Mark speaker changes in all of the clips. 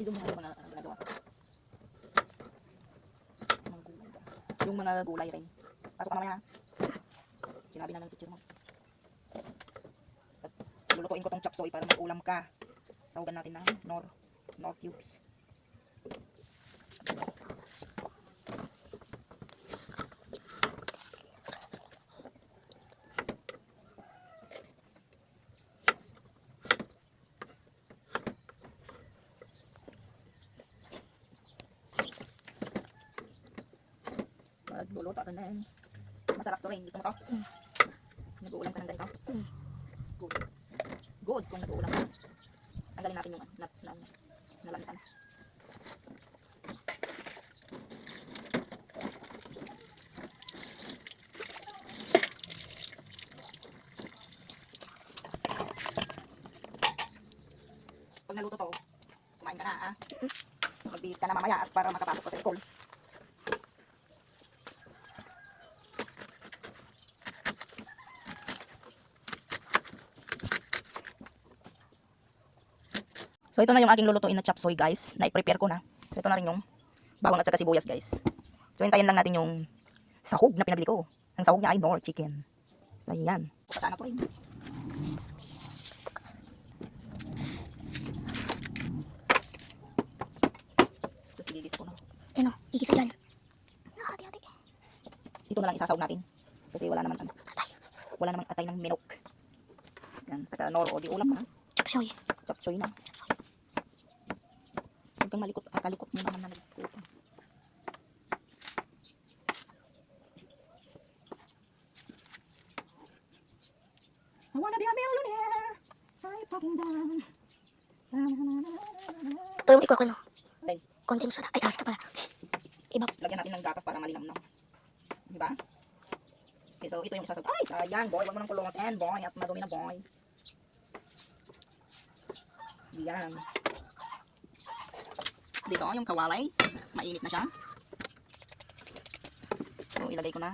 Speaker 1: I-zoom mo nga yung mga ginagawa ko. Yung mga gulay rin. Pasok ka mamaya ha. Sinabi na ng teacher mo. At lulutuin ko tong chop suey para mag-ulam ka. Sahugan natin ng nor cubes. Magluluto ka na yan. Masarap to rin. Gusto mo to? Nag-uulam ka ng ganito? Good. Good kung nag-uulam ka. Tanggalin natin yung nalamitan. Pag naluto to, kumain ka na ha. Magbihis ka na mamaya at para makapasok ka sa school. So ito na yung aking lulutuin na chop suey guys, na i-prepare ko na. So ito na rin yung bawang at saka sibuyas guys. So hintayin lang natin yung sahog na pinabili ko. Ang sahog niya ay Knorr chicken. So yan. Sana to rin. Tapos gigisa ko na.
Speaker 2: Ano? Gigisa yan. Hati-hati.
Speaker 1: Ito na lang isasahog natin. Kasi wala naman atay. Wala naman atay ng minok. Yan, saka Knorr o di ulam na.
Speaker 2: Chop suey.
Speaker 1: Chop suey na. Huwag kang malikot, kalikot mo naman na nagkuto. I wanna be a millionaire. I fucking down.
Speaker 2: Pero ikaw ano?
Speaker 1: Ay,
Speaker 2: Konting soda. Ay, alas ka pala. Iba.
Speaker 1: lagyan natin ng gatas para malinam na. Diba? Okay, so ito yung isasahog. Ay, sayang boy. Huwag mo nang kulutin boy. At madumi na boy. Yan. Dito yung kawalay. Mainit na siya. So ilagay ko na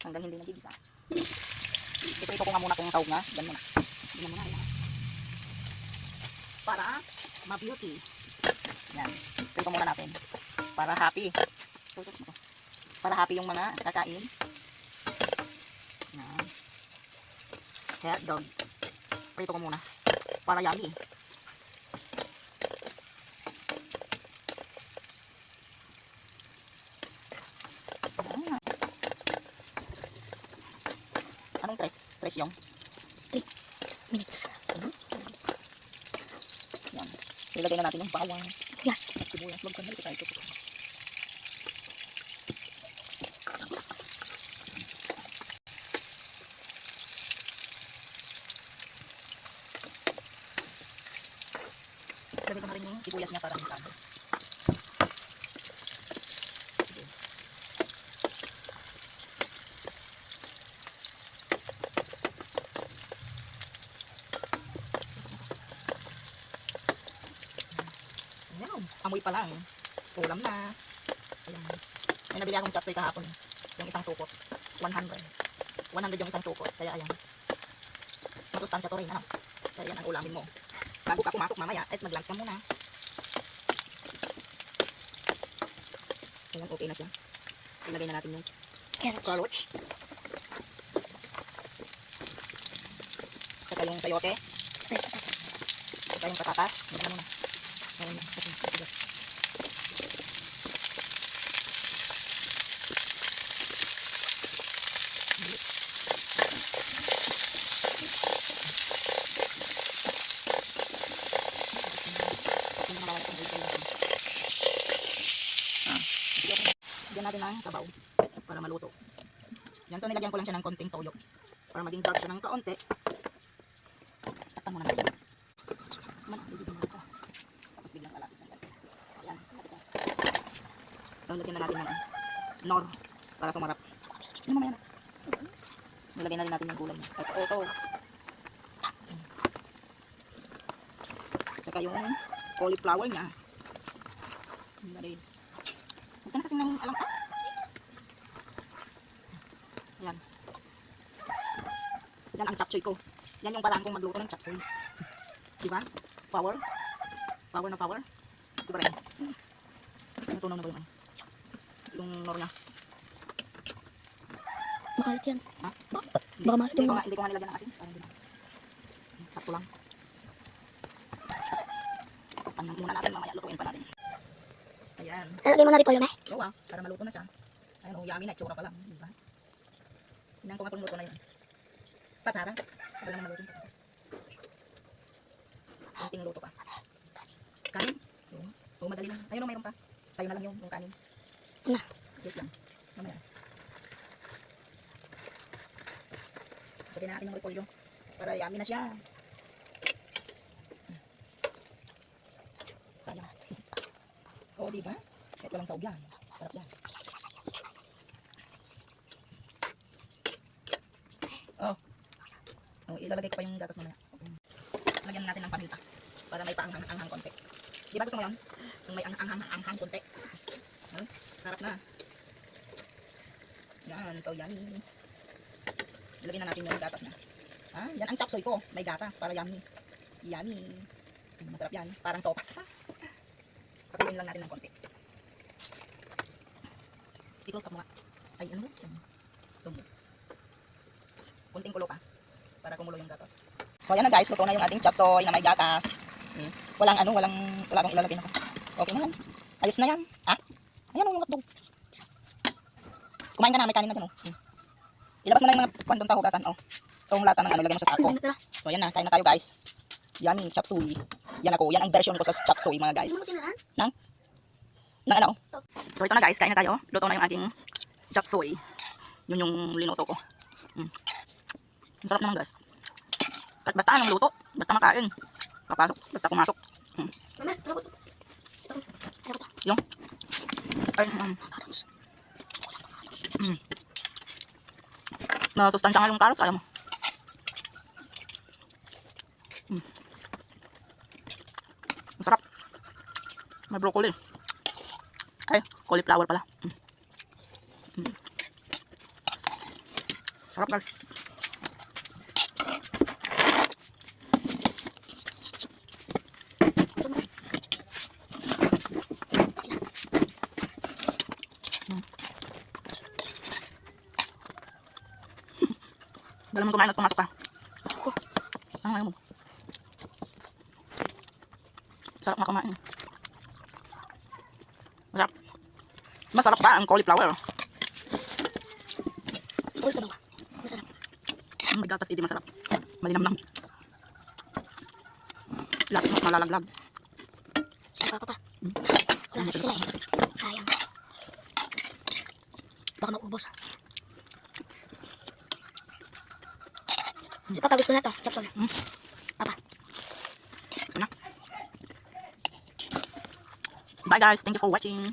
Speaker 1: hanggang hindi nagigisa. Ito ko nga muna kung sahog nga. Ganun muna. Ganun muna. Yan. Para ma-beauty. Yan. Ito muna natin. Para happy. Para happy yung mga kakain. Yan. Hot dog. Prito ko muna. Para yummy. Anong tres yung?
Speaker 2: 3 minutes.
Speaker 1: Yan. Ilagay na natin yung bawang.
Speaker 2: Yes.
Speaker 1: Sibuyas. Huwag ka na ito tayo. Ilagay ko na rin yung sibuyas niya para hintado. Amoy pa lang. Ulam na. Ayan. May nabili akong chop suey kahapon. Yung isang sukot. 100. 100 yung isang sukot. Kaya ayan. Masustansya to rin. Ano? Kaya yan ang ulamin mo. Bago ka pumasok mamaya, at mag-lunch ka muna. Ayan, okay na siya. Ilagay na natin yung carrots. Saka yung sayote. Saka yung patatas. Ilagay na muna. Ayan na. Lagyan natin ng sabaw para maluto. Yan, so nilagyan ko lang siya ng konting toyo para maging dark siya ng kaunti. Takpan mo na natin. Tapos biglang lalapit na yan. Ayan. So lagyan na natin ng Knorr para sumarap. Ano mamaya na? Nilagyan na rin natin yung gulay niya. Ito. Tsaka yung cauliflower niya. Huwag ka na kasi nang alam ka. Yan. Yan ang chop suey ko. Yan yung paraan kong magluto ng chop suey. Diba? Power. Power na power. Ito pa rin. Natunaw na ba yung ano? Yung nor niya.
Speaker 2: Makalat yan.
Speaker 1: Ha?
Speaker 2: Baka malat yung
Speaker 1: Hindi ko nga nilagyan ng asin. Parang hindi na. Sakto lang. Panan muna natin, mamaya lutuin pa natin. Ayan.
Speaker 2: Lalagay mo na repolyo, me.
Speaker 1: Oo para maluto na siya. Ayun, oh, yummy na, itsura pa lang. Diba? Tingnan ko nga kung luto na yun. Patara. Tagal naman maluto yung patatas. Kunting luto pa. Kanin? Oo, madali lang. Ayun, oh, mayroon pa. Sa'yo na lang yung kanin.
Speaker 2: Ano?
Speaker 1: Wait lang. Mamaya. Pwede na natin yung repolyo. Para yummy na siya. Sayang. Oo, diba? Kahit walang saog yan. Sarap yan. Oh. Oh, ilalagay ko pa yung gatas mamaya. Okay. Lagyan natin ng paminta. Para may paanghang-anghang konti. Di ba gusto mo yun? Yung may anghang-anghang konti. Oh, sarap na. Yan. So, yan. Ilagyan na natin yung gatas niya. Ah, yan ang chop suey ko. May gatas. Para yummy. Yummy. Masarap yan. Parang sopas. Patuloyin lang natin ng konti. I-close up mo nga. Ay, ano? Sumbo. Kunting kulo pa. Para kumulo yung gatas. So, ayan na guys. Luto na yung ating chop suey na may gatas. Wala akong ilalagay na ko. Okay na yan. Ayos na yan. Ah? Ayan o yung hotdog. Kumain ka na. May kanin na dyan o. Ilabas mo na yung mga pandong tahugasan. O. Itong lata ng ano. Lagyan mo sa sako. So, ayan na. Kain na tayo guys. Yummy. Chop suey. Yan ako. Yan ang version ko sa chop suey mga guys. Nang ano? So, ito na guys. Kain na tayo. Luto na yung ating chop suey. Yun yung linuto ko. Ang sarap naman guys. Kahit basta anong luto. Basta makain. Papasok. Basta pumasok. Yung. Ay, nasustansya nga yung carrot. Ayaw mo. Ang sarap. May broccoli. Ay, cauliflower pala. Sarap guys. Dala mo kumain at pumasok ka. Ano ayaw mo? Sarap na kumain. Masarap. Masarap pa ang cauliflower.
Speaker 2: Puro sabaw. Masarap.
Speaker 1: May gatas hindi masarap. Malinamnam. Lahat mo malalaglag.
Speaker 2: Sila pa. Wala kasi sila eh. Sayang. Baka mag-ubos. Papagod ko na to. Chop suey. Papa.
Speaker 1: Bye guys. Thank you for watching.